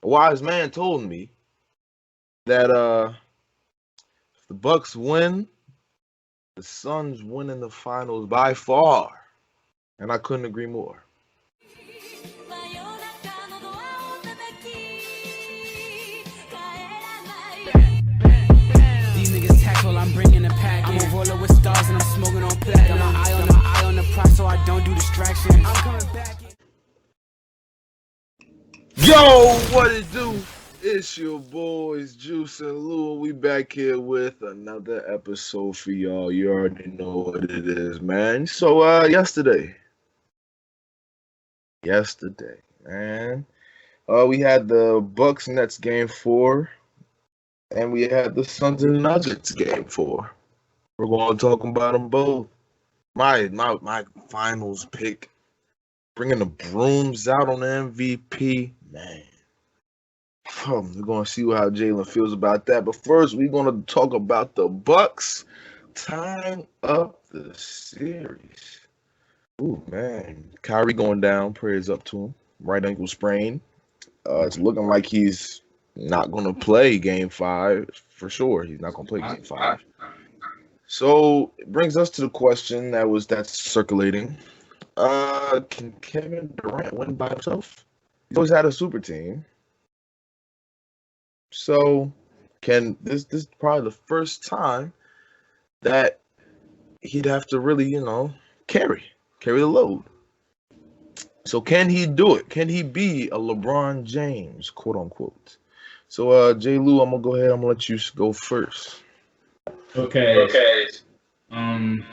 wise man told me that if the Bucks win, the Suns win in the finals by far, and I couldn't agree more. These niggas tackle, I'm bringing a pack. I'm a roller with stars and I'm smoking on platinum. Got my eye on the prize so I don't do distractions. I'm coming back. Yo, what it do? It's your boys Juice and Lou. We back here with another episode for y'all. You already know what it is, man. So yesterday, man. We had the Bucks Nets game 4, and we had the Suns and Nuggets game 4. We're going to talk about them both. My finals pick, bringing the brooms out on the MVP, man. We're going to see how Jalen feels about that. But first, we're going to talk about the Bucks tying up the series. Ooh, man. Kyrie going down. Prayers up to him. Right ankle sprain. It's looking like he's not going to play Game 5 for sure. He's not going to play Game 5. So it brings us to the question that's circulating. Can Kevin Durant win by himself? He's always had a super team. So this is probably the first time that he'd have to really, carry the load. So can he do it? Can he be a LeBron James, quote unquote? So J. Lou, I'm gonna go ahead. I'm gonna let you go first. Okay. I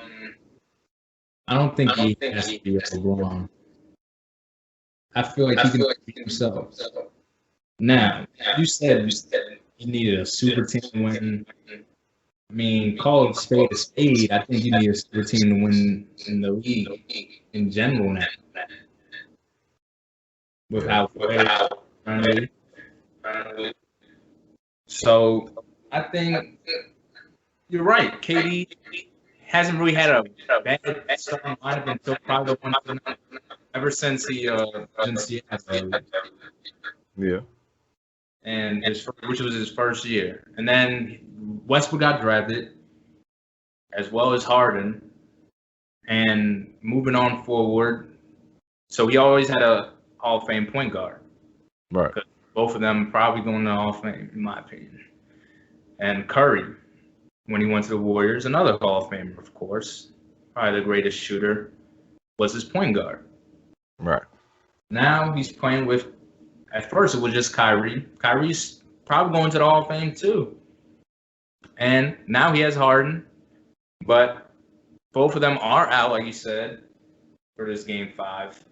don't think he has to be a LeBron. I feel like he can be himself. Now, you said you needed a super team to win. I mean, call it spade a spade. I think you need a super team to win in the league in general now. Without So, I think you're right. KD hasn't really had a bad starting lineup until probably ever since he in Seattle. Yeah. And which was his first year. And then Westbrook got drafted, as well as Harden. And moving on forward, so he always had a Hall of Fame point guard. Right. Both of them probably going to the Hall of Fame, in my opinion. And Curry, when he went to the Warriors, another Hall of Famer, of course, probably the greatest shooter, was his point guard. Right. Now he's playing with, at first it was just Kyrie. Kyrie's probably going to the Hall of Fame too. And now he has Harden, but both of them are out, like you said, for this Game 5.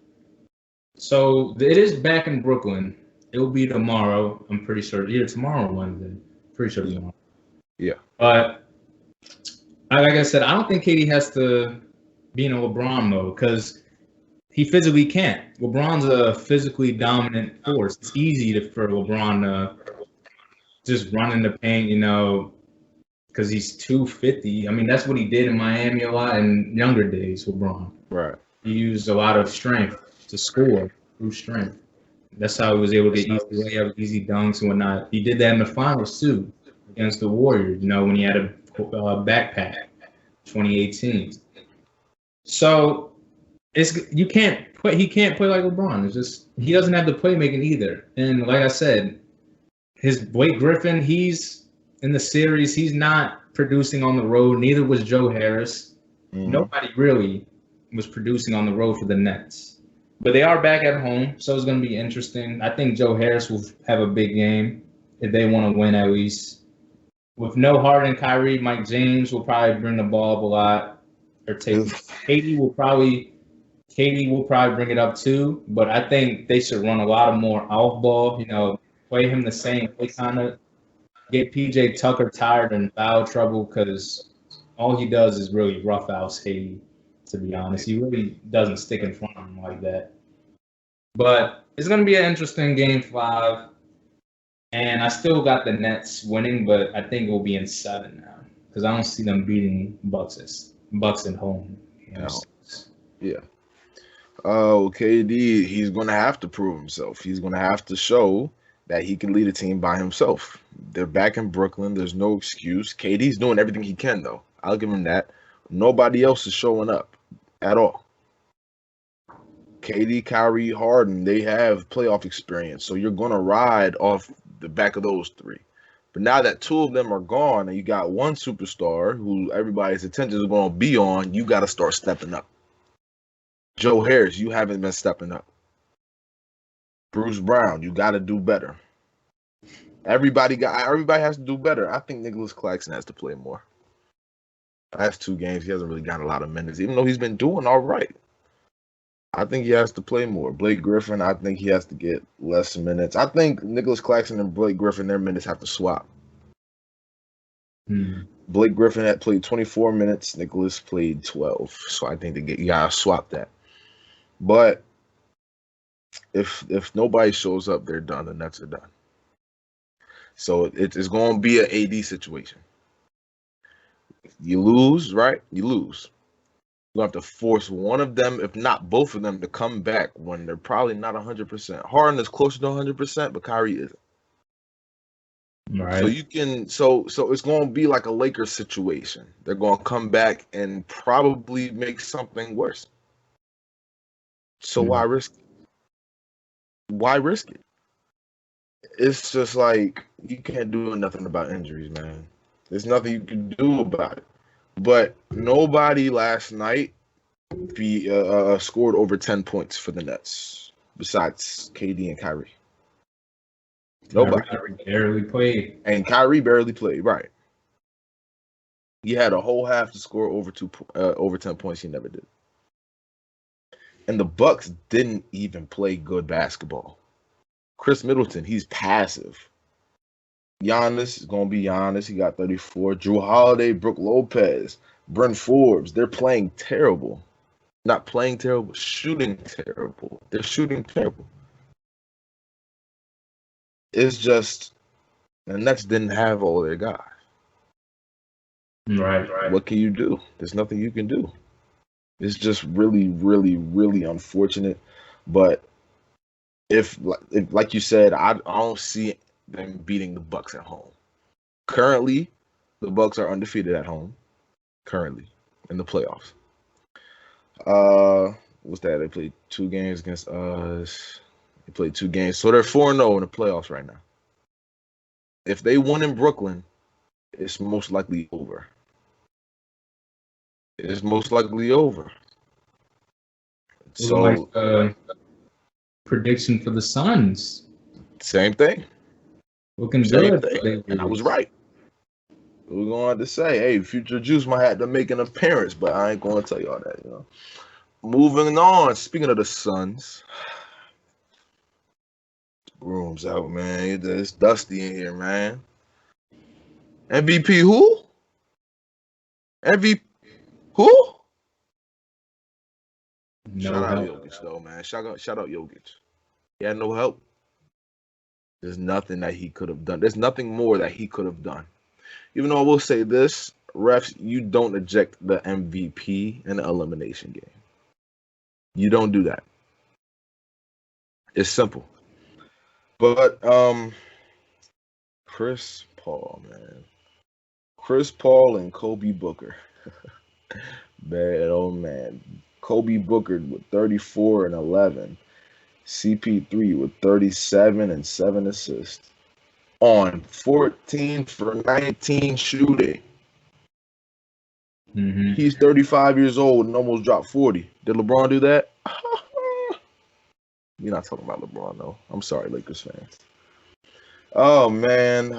So it is back in Brooklyn. It will be tomorrow, I'm pretty sure. Yeah, tomorrow, Wednesday. Pretty sure tomorrow. Yeah. But like I said, I don't think KD has to be in a LeBron mode because he physically can't. LeBron's a physically dominant force. It's easy for LeBron to just run in the paint, because he's 250. I mean, that's what he did in Miami a lot in younger days, LeBron. Right. He used a lot of strength to score through strength. That's how he was able to easy layups, easy dunks and whatnot. He did that in the finals too, against the Warriors, when he had a backpack, 2018. So he can't play like LeBron. It's just he doesn't have the playmaking either. And like I said, his Blake Griffin, he's in the series, he's not producing on the road. Neither was Joe Harris. Mm-hmm. Nobody really was producing on the road for the Nets. But they are back at home, so it's going to be interesting. I think Joe Harris will have a big game if they want to win at least. With no Harden, Kyrie, Mike James will probably bring the ball up a lot. Or KD will probably bring it up too. But I think they should run a lot more off ball. Play him the same. They kind of get PJ Tucker tired and foul trouble because all he does is really rough out KD. To be honest, he really doesn't stick in front of him like that. But it's going to be an interesting Game 5. And I still got the Nets winning, but I think it will be in 7 now because I don't see them beating Bucks at home. Yeah. KD, he's going to have to prove himself. He's going to have to show that he can lead a team by himself. They're back in Brooklyn. There's no excuse. KD's doing everything he can, though. I'll give him that. Nobody else is showing up at all. KD, Kyrie, Harden, they have playoff experience, so you're going to ride off the back of those three. But now that two of them are gone and you got one superstar who everybody's attention is going to be on, you got to start stepping up. Joe Harris, you haven't been stepping up. Bruce Brown, you got to do better. Everybody has to do better. I think Nicholas Claxton has to play more. Last 2 games, he hasn't really gotten a lot of minutes, even though he's been doing all right. I think he has to play more. Blake Griffin, I think he has to get less minutes. I think Nicholas Claxton and Blake Griffin, their minutes have to swap. Blake Griffin had played 24 minutes. Nicholas played 12. So I think you got to swap that. But if nobody shows up, they're done. The Nets are done. So it's going to be an AD situation. You lose, right? You lose. You have to force one of them, if not both of them, to come back when they're probably not 100%. Harden is closer to 100%, but Kyrie isn't. Right. So you can, so it's going to be like a Lakers situation. They're going to come back and probably make something worse. So why risk it? Why risk it? It's just like you can't do nothing about injuries, man. There's nothing you can do about it. But nobody last night scored over 10 points for the Nets besides KD and Kyrie. Nobody. Kyrie barely played. And Kyrie barely played, right. He had a whole half to score over 10 points. He never did. And the Bucks didn't even play good basketball. Chris Middleton, he's passive. Giannis is going to be Giannis. He got 34. Drew Holiday, Brook Lopez, Bryn Forbes. They're playing terrible. Not playing terrible, shooting terrible. They're shooting terrible. It's just the Nets didn't have all their guys. Right. What can you do? There's nothing you can do. It's just really, really, really unfortunate. But if like you said, I don't see them beating the Bucks at home. Currently, the Bucks are undefeated at home. Currently, in the playoffs. What's that? They played 2 games against us. They played 2 games, so they're 4-0 in the playoffs right now. If they won in Brooklyn, it's most likely over. It's most likely over. So, prediction for the Suns. Same thing. Looking good. And I was right. We're going to say, hey, Future Juice might have to make an appearance, but I ain't going to tell you all that, Moving on. Speaking of the Suns, room's out, man. It's dusty in here, man. MVP who? MVP who? No Shout out help. Jokic, though, man. Shout out Jokic. He had no help. There's nothing that he could have done. There's nothing more that he could have done. Even though I will say this, refs, you don't eject the MVP in the elimination game. You don't do that. It's simple. But Chris Paul, man. Chris Paul and Kobe Booker. Bad old man. Kobe Booker with 34 and 11. CP3 with 37 and 7 assists. On 14 for 19 shooting. Mm-hmm. He's 35 years old and almost dropped 40. Did LeBron do that? You're not talking about LeBron, though. I'm sorry, Lakers fans. Oh, man.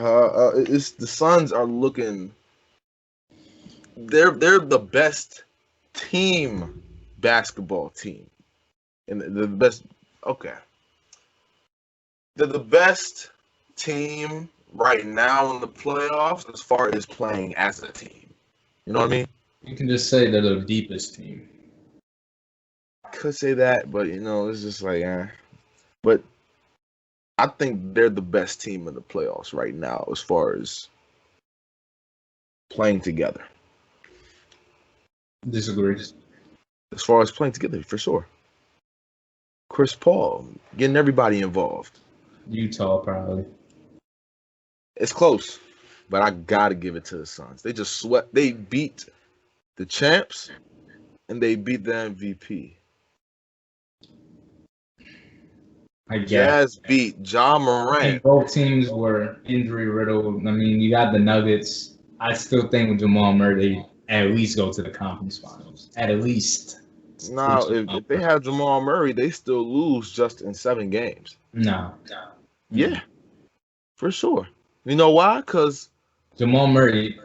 It's the Suns are looking... They're the best basketball team. And the best... Okay. They're the best team right now in the playoffs as far as playing as a team. You know what I mean? You can just say they're the deepest team. Could say that, but it's just like, But I think they're the best team in the playoffs right now as far as playing together. Disagree. As far as playing together, for sure. Chris Paul, getting everybody involved. Utah probably. It's close, but I gotta give it to the Suns. They just swept. They beat the champs, and they beat the MVP. I guess. Jazz beat Ja I Morant. think both teams were injury riddled. I mean, you got the Nuggets. I still think with Jamal Murray, at least go to the conference finals. At least. Now, if they have Jamal Murray, they still lose just in 7 games. No. Yeah, for sure. You know why? Because Jamal Murray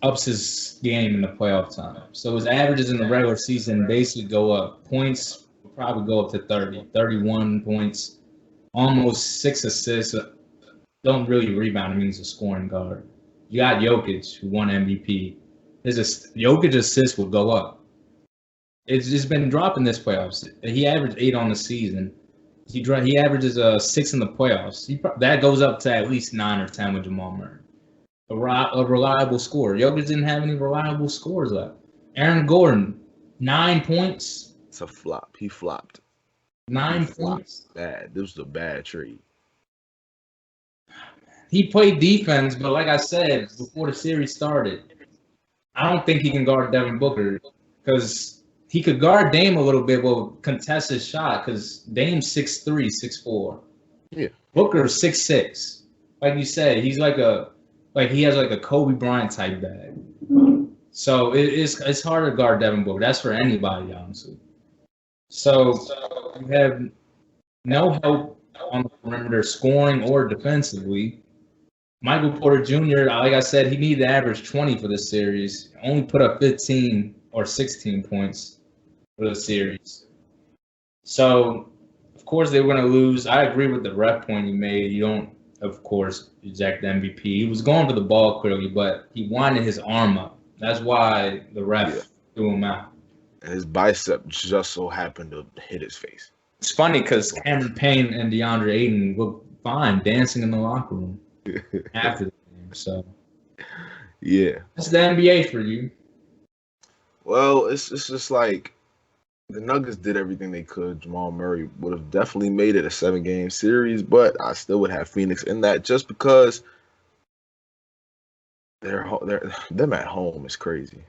ups his game in the playoff time. So his averages in the regular season basically go up. Points will probably go up to 30, 31 points, almost 6 assists. Don't really rebound. It means a scoring guard. You got Jokic, who won MVP. Jokic assists will go up. It's just been dropping this playoffs. He averaged 8 on the season. He averages 6 in the playoffs. That goes up to at least 9 or 10 with Jamal Murray. A reliable scorer. Jokic didn't have any reliable scores left. Aaron Gordon, 9 points. it's a flop. He flopped. 9 He flopped points. bad. This was a bad trade. He played defense, but like I said before the series started, I don't think he can guard Devin Booker because he could guard Dame a little bit, but contest his shot because Dame's 6'3", 6'4". Yeah. Booker's 6'6". Like you said, he has like a Kobe Bryant type bag. So it's hard to guard Devin Booker. That's for anybody, honestly. So you have no help on the perimeter scoring or defensively. Michael Porter Jr., like I said, he needed to average 20 for this series. Only put up 15 or 16 points for the series. So, of course, they were going to lose. I agree with the ref point he made. You don't, of course, eject the MVP. He was going for the ball clearly, but he winded his arm up. That's why the ref threw him out. And his bicep just so happened to hit his face. It's funny because Cameron Payne and DeAndre Ayton looked fine dancing in the locker room after the game. So, yeah. that's the NBA for you. Well, it's just like the Nuggets did everything they could. Jamal Murray would have definitely made it a 7-game series, but I still would have Phoenix in that just because them at home is crazy.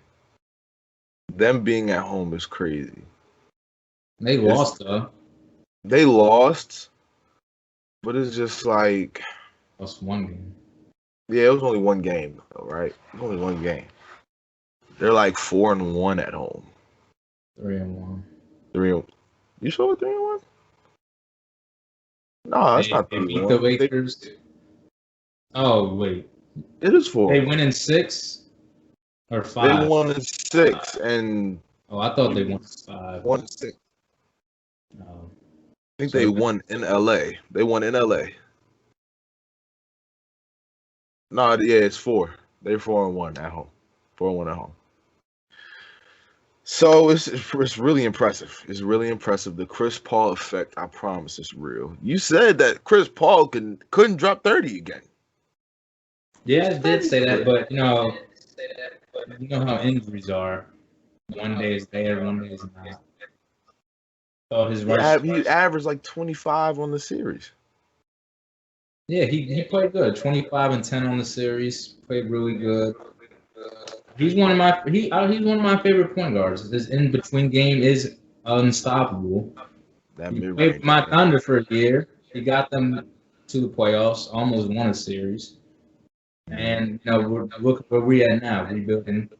Them being at home is crazy. They lost, though. They lost, but it's just like Lost 1 game. yeah, it was only 1 game, though, right? It was only 1 game. They're like 4-1 at home. 3-1. 3. You sure 3-1? No, that's not They beat 3-1. the Lakers. Oh, wait. It is 4. They win in 6 or 5? They won in 6 and Oh, I thought they won 5. 1-6. No. I think they won in LA. They won in LA. No, yeah, it's 4. They're 4-1 at home. 4-1 at home. So it's really impressive. It's really impressive. The Chris Paul effect, I promise, is real. You said that Chris Paul couldn't drop 30 again. Yeah, I did say that, but you know how injuries are. One day is there, one day is not. So his He averaged like 25 on the series. Yeah, he played good. 25 and 10 on the series. Played really good. He's one of my favorite point guards. This in between game is unstoppable. He played for my Thunder for a year. He got them to the playoffs, almost won a series. And look where we at now, rebuilding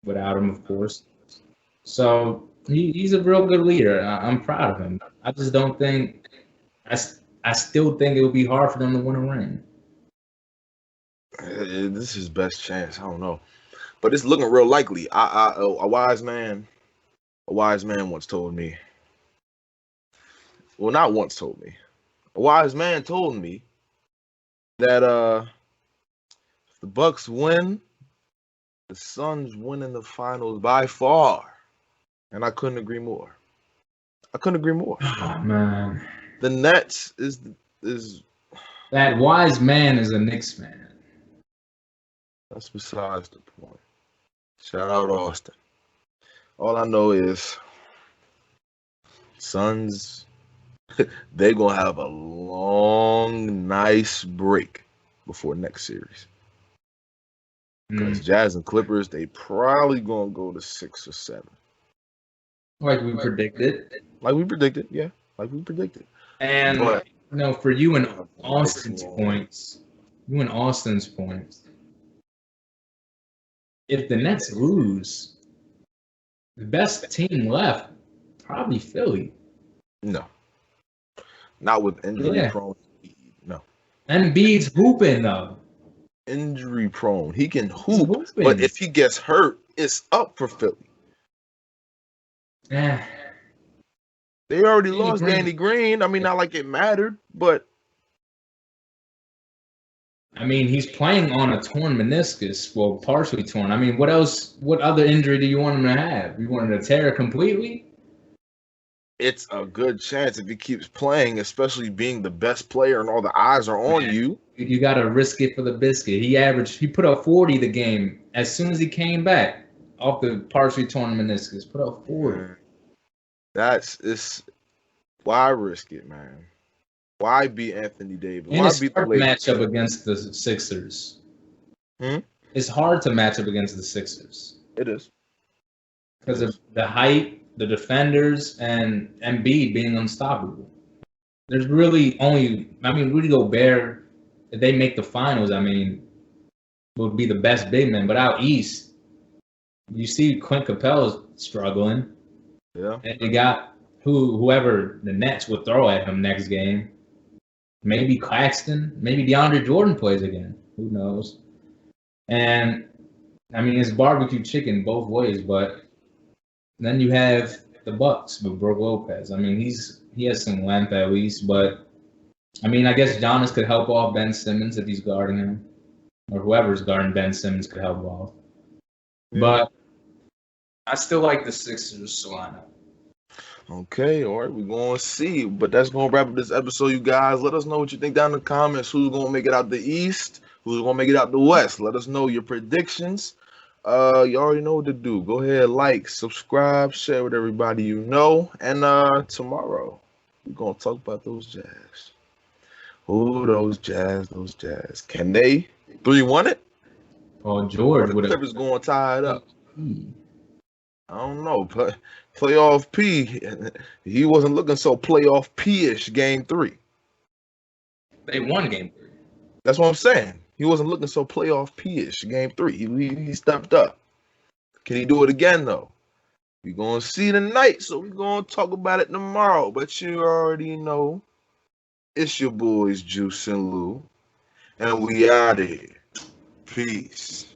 without him, of course. So he's a real good leader. I'm proud of him. I just don't think I still think it would be hard for them to win a ring. This is his best chance. I don't know, but it's looking real likely. A wise man once told me. Well, not once told me. A wise man told me that if the Bucks win, the Suns win in the finals by far, and I couldn't agree more. Oh, man. The Nets is that wise man is a Knicks man. That's besides the point. Shout out Austin. All I know is Suns they're gonna have a long, nice break before next series. Because Jazz and Clippers, they probably gonna go to 6 or 7. Like we predicted. Like we predicted, yeah. Like we predicted. And But for you and Austin's points, if the Nets lose, the best team left probably Philly. no. Not with injury prone. No. Embiid's hooping though. Injury prone. He can hoop, but if he gets hurt, it's up for Philly. Eh. They already lost Danny Green. I mean, not like it mattered, but I mean, he's playing on a torn meniscus, well, partially torn. I mean, what else? What other injury do you want him to have? You want him to tear completely? It's a good chance if he keeps playing, especially being the best player and all the eyes are on you. You got to risk it for the biscuit. He put up 40 the game as soon as he came back off the partially torn meniscus. Put up 40. Why risk it, man? Why beat Anthony Davis? And it's hard to match up against the Sixers. It's hard to match up against the Sixers. It is. Because of the height, the defenders, and Embiid being unstoppable. There's really Rudy Gobert, if they make the finals, would be the best big man. But out east, you see Clint Capela's struggling. Yeah. And you got whoever the Nets would throw at him next game. Maybe Claxton. Maybe DeAndre Jordan plays again. Who knows? And, it's barbecue chicken both ways. But then you have the Bucks with Brook Lopez. He has some length at least. But, I guess Giannis could help off Ben Simmons if he's guarding him. Or whoever's guarding Ben Simmons could help off. Yeah. But I still like the Sixers lineup. Okay, all right, we're going to see. But that's going to wrap up this episode, you guys. Let us know what you think down in the comments. Who's going to make it out the East? Who's going to make it out the West? Let us know your predictions. You already know what to do. Go ahead, like, subscribe, share with everybody you know. And tomorrow, we're going to talk about those Jazz. Oh, those Jazz. Can they 3-1 it? Oh, George. The Clippers going to tie it up. I don't know. Playoff P. He wasn't looking so playoff P-ish game 3. They won game 3. That's what I'm saying. He wasn't looking so playoff P-ish game 3. He stepped up. Can he do it again, though? We're going to see tonight, so we're going to talk about it tomorrow. But you already know it's your boys, Juice and Lou. And we out of here. Peace.